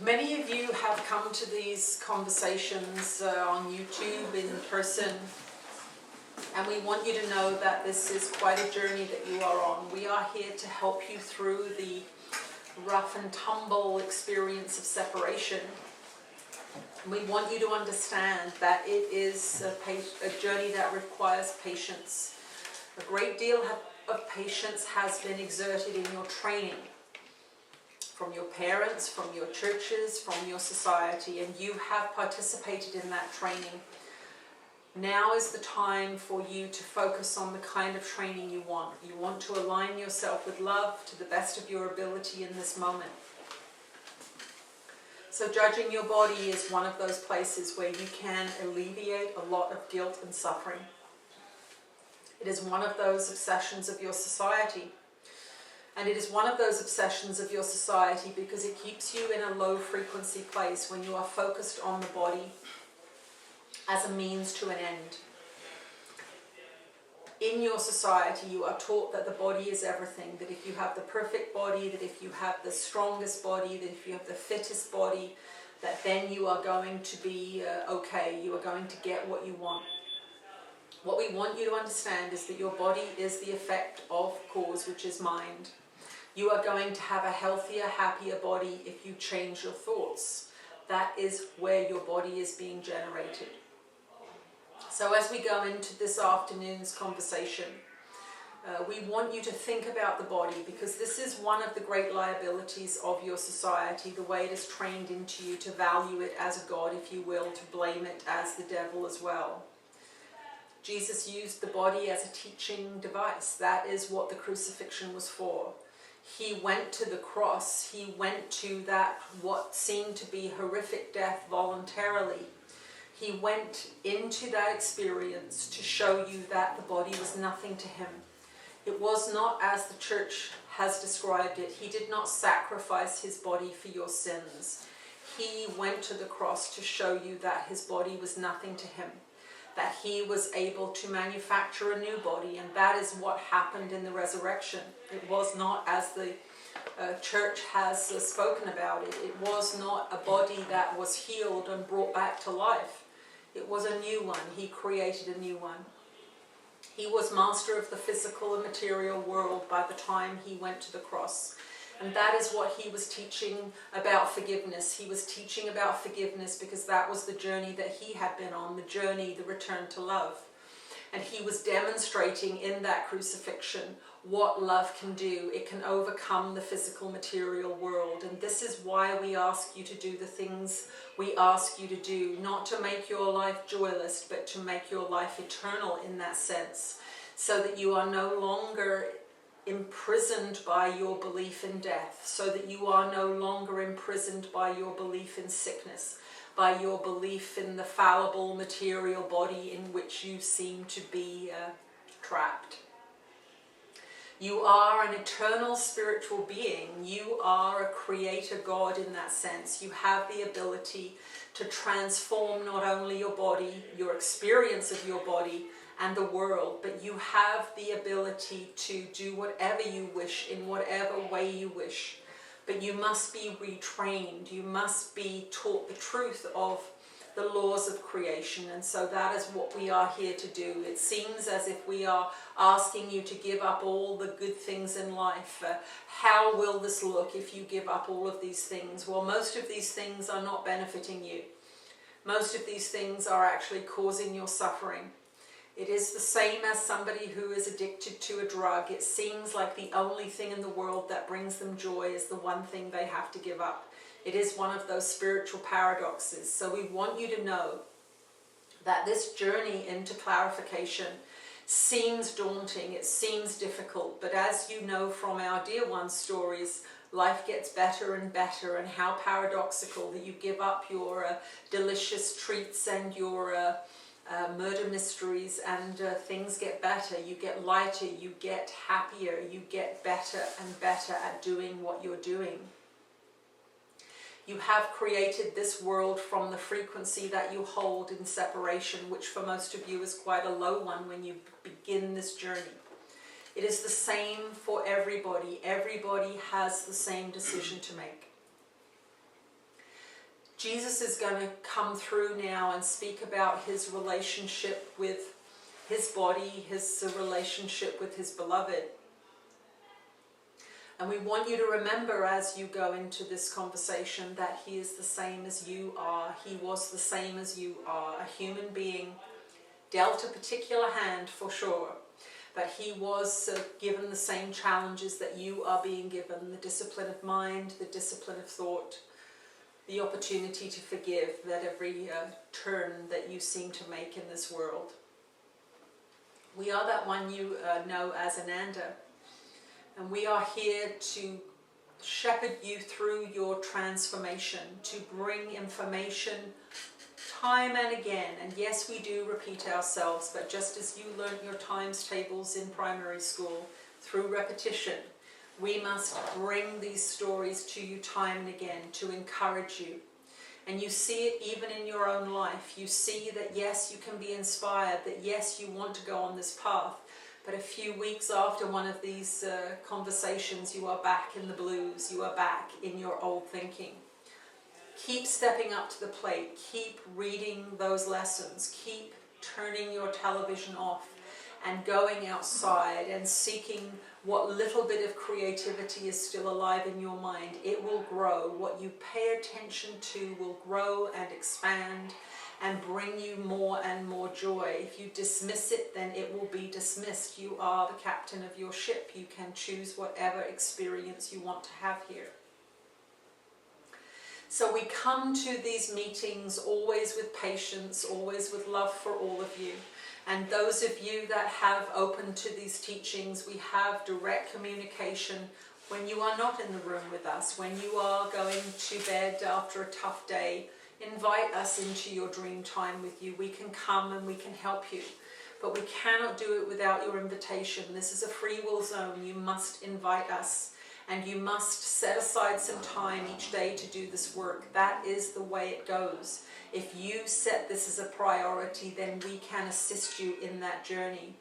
Many of you have come to these conversations on YouTube, in person, and we want you to know that this is quite a journey that you are on. We are here to help you through the rough and tumble experience of separation. We want you to understand that it is a journey that requires patience. A great deal of patience has been exerted in your training, from your parents, from your churches, from your society, and you have participated in that training. Now is the time for you to focus on the kind of training you want. You want to align yourself with love to the best of your ability in this moment. So judging your body is one of those places where you can alleviate a lot of guilt and suffering. It is one of those obsessions of your society. And it is one of those obsessions of your society because it keeps you in a low frequency place when you are focused on the body as a means to an end. In your society, you are taught that the body is everything, that if you have the perfect body, that if you have the strongest body, that if you have the fittest body, that then you are going to be okay, you are going to get what you want. What we want you to understand is that your body is the effect of cause, which is mind. You are going to have a healthier, happier body if you change your thoughts. That is where your body is being generated. So as we go into this afternoon's conversation, we want you to think about the body, because this is one of the great liabilities of your society, the way it is trained into you to value it as a god, if you will, to blame it as the devil as well. Jesus used the body as a teaching device. That is what the crucifixion was for. He went to the cross. He went to that what seemed to be horrific death voluntarily. He went into that experience to show you that the body was nothing to him. It was not as the church has described it. He did not sacrifice his body for your sins. He went to the cross to show you that his body was nothing to him, that he was able to manufacture a new body, and that is what happened in the resurrection. It was not as the church has spoken about it. It was not a body that was healed and brought back to life. It was a new one. He created a new one. He was master of the physical and material world by the time he went to the cross. And that is what he was teaching about forgiveness. He was teaching about forgiveness because that was the journey that he had been on, the journey, the return to love. And he was demonstrating in that crucifixion what love can do. It can overcome the physical material world. And this is why we ask you to do the things we ask you to do, not to make your life joyless, but to make your life eternal in that sense, so that you are no longer imprisoned by your belief in death, so that you are no longer imprisoned by your belief in sickness, by your belief in the fallible material body in which you seem to be trapped. You are an eternal spiritual being. You are a creator God in that sense. You have the ability to transform not only your body, your experience of your body, and the world, but you have the ability to do whatever you wish in whatever way you wish. But you must be retrained. You must be taught the truth of the laws of creation. And so that is what we are here to do. It seems as if we are asking you to give up all the good things in life. How will this look if you give up all of these things? Well, most of these things are not benefiting you. Most of these things are actually causing your suffering. It is the same as somebody who is addicted to a drug. It seems like the only thing in the world that brings them joy is the one thing they have to give up. It is one of those spiritual paradoxes. So we want you to know that this journey into clarification seems daunting, it seems difficult, but as you know from our dear one's stories, life gets better and better, and how paradoxical that you give up your delicious treats and your murder mysteries, and things get better. You get lighter, you get happier, you get better and better at doing what you're doing. You have created this world from the frequency that you hold in separation, which for most of you is quite a low one when you begin this journey. It is the same for everybody. Everybody has the same decision to make. Jesus is going to come through now and speak about his relationship with his body, his relationship with his beloved. And we want you to remember as you go into this conversation that he is the same as you are. He was the same as you are, a human being, dealt a particular hand for sure, but he was given the same challenges that you are being given, the discipline of mind, the discipline of thought, the opportunity to forgive at every turn that you seem to make in this world. We are that one you know as Ananda, and we are here to shepherd you through your transformation, to bring information time and again. And yes, we do repeat ourselves, but just as you learnt your times tables in primary school through repetition, we must bring these stories to you time and again to encourage you. And you see it even in your own life. You see that yes, you can be inspired, that yes, you want to go on this path. But a few weeks after one of these conversations, you are back in the blues. You are back in your old thinking. Keep stepping up to the plate. Keep reading those lessons. Keep turning your television off and going outside and seeking what little bit of creativity is still alive in your mind. It will grow. What you pay attention to will grow and expand and bring you more and more joy. If you dismiss it, then it will be dismissed. You are the captain of your ship. You can choose whatever experience you want to have here. So we come to these meetings always with patience, always with love for all of you. And those of you that have opened to these teachings, we have direct communication when you are not in the room with us, when you are going to bed after a tough day. Invite us into your dream time with you. We can come and we can help you. But we cannot do it without your invitation. This is a free will zone. You must invite us. And you must set aside some time each day to do this work. That is the way it goes. If you set this as a priority, then we can assist you in that journey.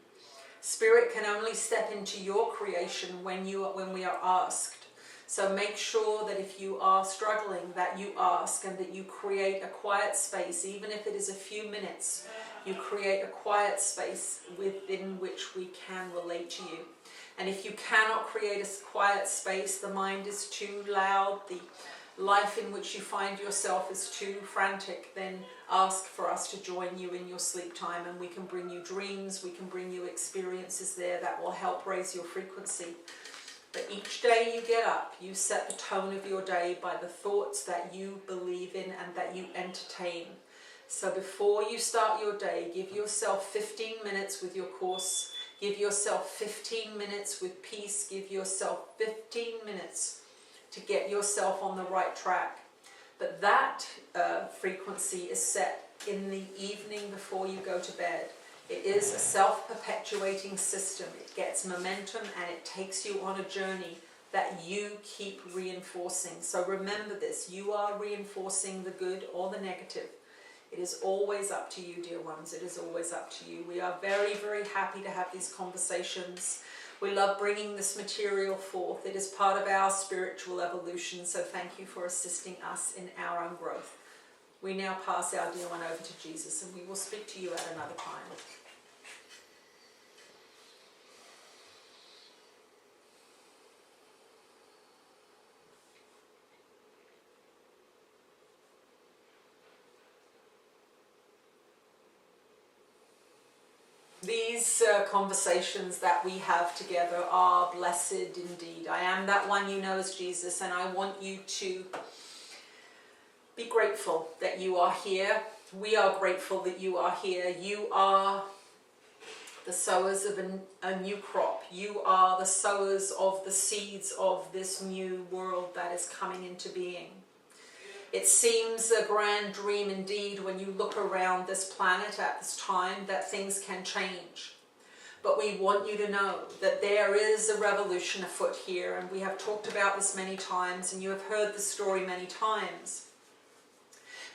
Spirit can only step into your creation when we are asked. So make sure that if you are struggling, that you ask and that you create a quiet space, even if it is a few minutes. You create a quiet space within which we can relate to you. And if you cannot create a quiet space, the mind is too loud, the life in which you find yourself is too frantic, then ask for us to join you in your sleep time, and we can bring you dreams, we can bring you experiences there that will help raise your frequency. But each day you get up, you set the tone of your day by the thoughts that you believe in and that you entertain. So before you start your day, give yourself 15 minutes with your course. Give yourself 15 minutes with peace. Give yourself 15 minutes to get yourself on the right track. But that frequency is set in the evening before you go to bed. It is a self-perpetuating system. It gets momentum and it takes you on a journey that you keep reinforcing. So remember this, you are reinforcing the good or the negative. It is always up to you, dear ones. It is always up to you. We are very, very happy to have these conversations. We love bringing this material forth. It is part of our spiritual evolution. So thank you for assisting us in our own growth. We now pass our dear one over to Jesus, and we will speak to you at another time. These conversations that we have together are blessed indeed. I am that one you know as Jesus, and I want you to be grateful that you are here. We are grateful that you are here. You are the sowers of a new crop. You are the sowers of the seeds of this new world that is coming into being. It seems a grand dream indeed when you look around this planet at this time that things can change. But we want you to know that there is a revolution afoot here, and we have talked about this many times, and you have heard the story many times.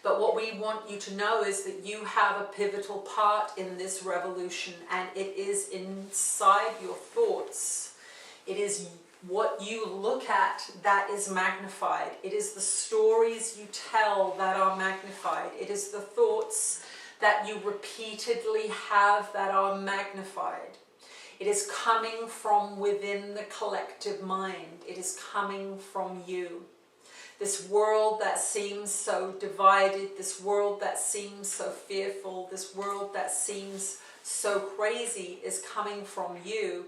But what we want you to know is that you have a pivotal part in this revolution, and it is inside your thoughts. It is What you look at, that is magnified. It is the stories you tell that are magnified. It is the thoughts that you repeatedly have that are magnified. It is coming from within the collective mind. It is coming from you. This world that seems so divided, this world that seems so fearful, this world that seems so crazy is coming from you.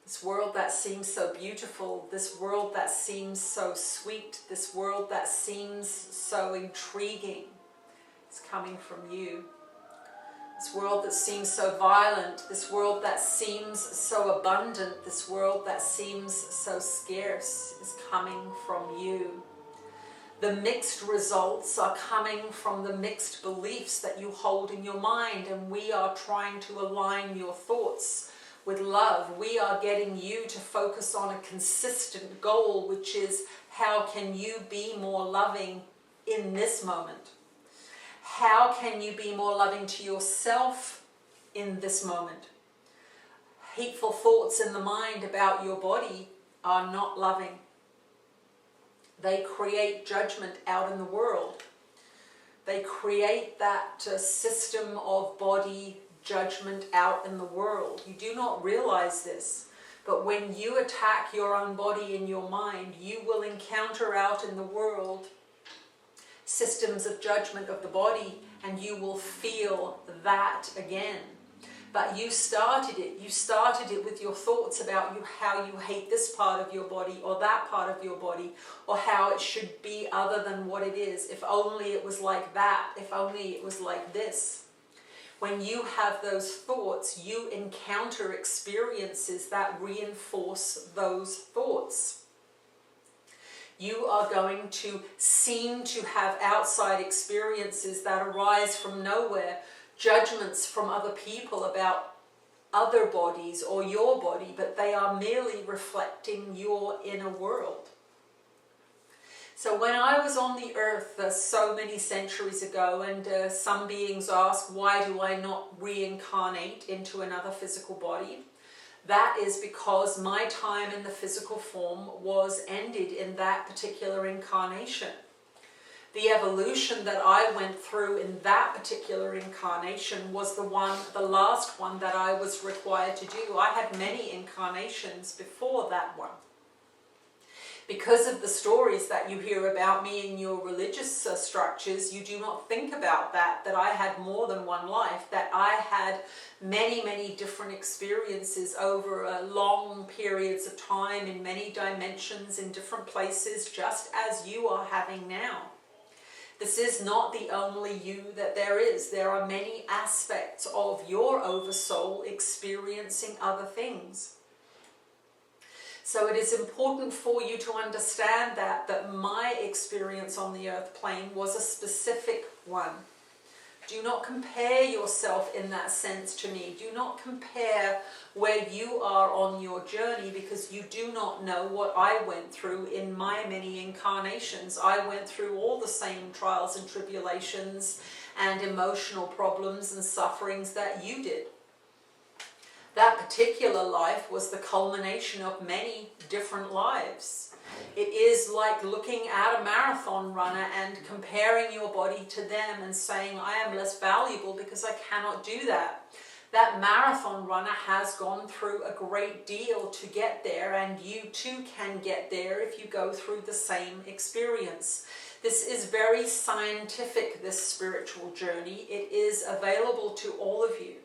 This world that seems so beautiful, this world that seems so sweet, this world that seems so intriguing, is coming from you. This world that seems so violent, this world that seems so abundant, this world that seems so scarce is coming from you. The mixed results are coming from the mixed beliefs that you hold in your mind, and we are trying to align your thoughts with love. We are getting you to focus on a consistent goal, which is how can you be more loving in this moment? How can you be more loving to yourself in this moment? Hateful thoughts in the mind about your body are not loving. They create judgment out in the world. They create that system of body judgment out in the world. You do not realize this, but when you attack your own body in your mind, you will encounter out in the world systems of judgment of the body, and you will feel that again. But you started it. You started it with your thoughts about how you hate this part of your body or that part of your body, or how it should be other than what it is. If only it was like that. If only it was like this. When you have those thoughts, you encounter experiences that reinforce those thoughts. You are going to seem to have outside experiences that arise from nowhere, judgments from other people about other bodies or your body, but they are merely reflecting your inner world. So when I was on the earth so many centuries ago, and some beings ask, why do I not reincarnate into another physical body? That is because my time in the physical form was ended in that particular incarnation. The evolution that I went through in that particular incarnation was the last one that I was required to do. I had many incarnations before that one. Because of the stories that you hear about me in your religious structures, you do not think about that I had more than one life, that I had many, many different experiences over long periods of time in many dimensions, in different places, just as you are having now. This is not the only you that there is. There are many aspects of your oversoul experiencing other things. So it is important for you to understand that my experience on the earth plane was a specific one. Do not compare yourself in that sense to me. Do not compare where you are on your journey, because you do not know what I went through in my many incarnations. I went through all the same trials and tribulations and emotional problems and sufferings that you did. That particular life was the culmination of many different lives. It is like looking at a marathon runner and comparing your body to them and saying, I am less valuable because I cannot do that. That marathon runner has gone through a great deal to get there, and you too can get there if you go through the same experience. This is very scientific, this spiritual journey. It is available to all of you.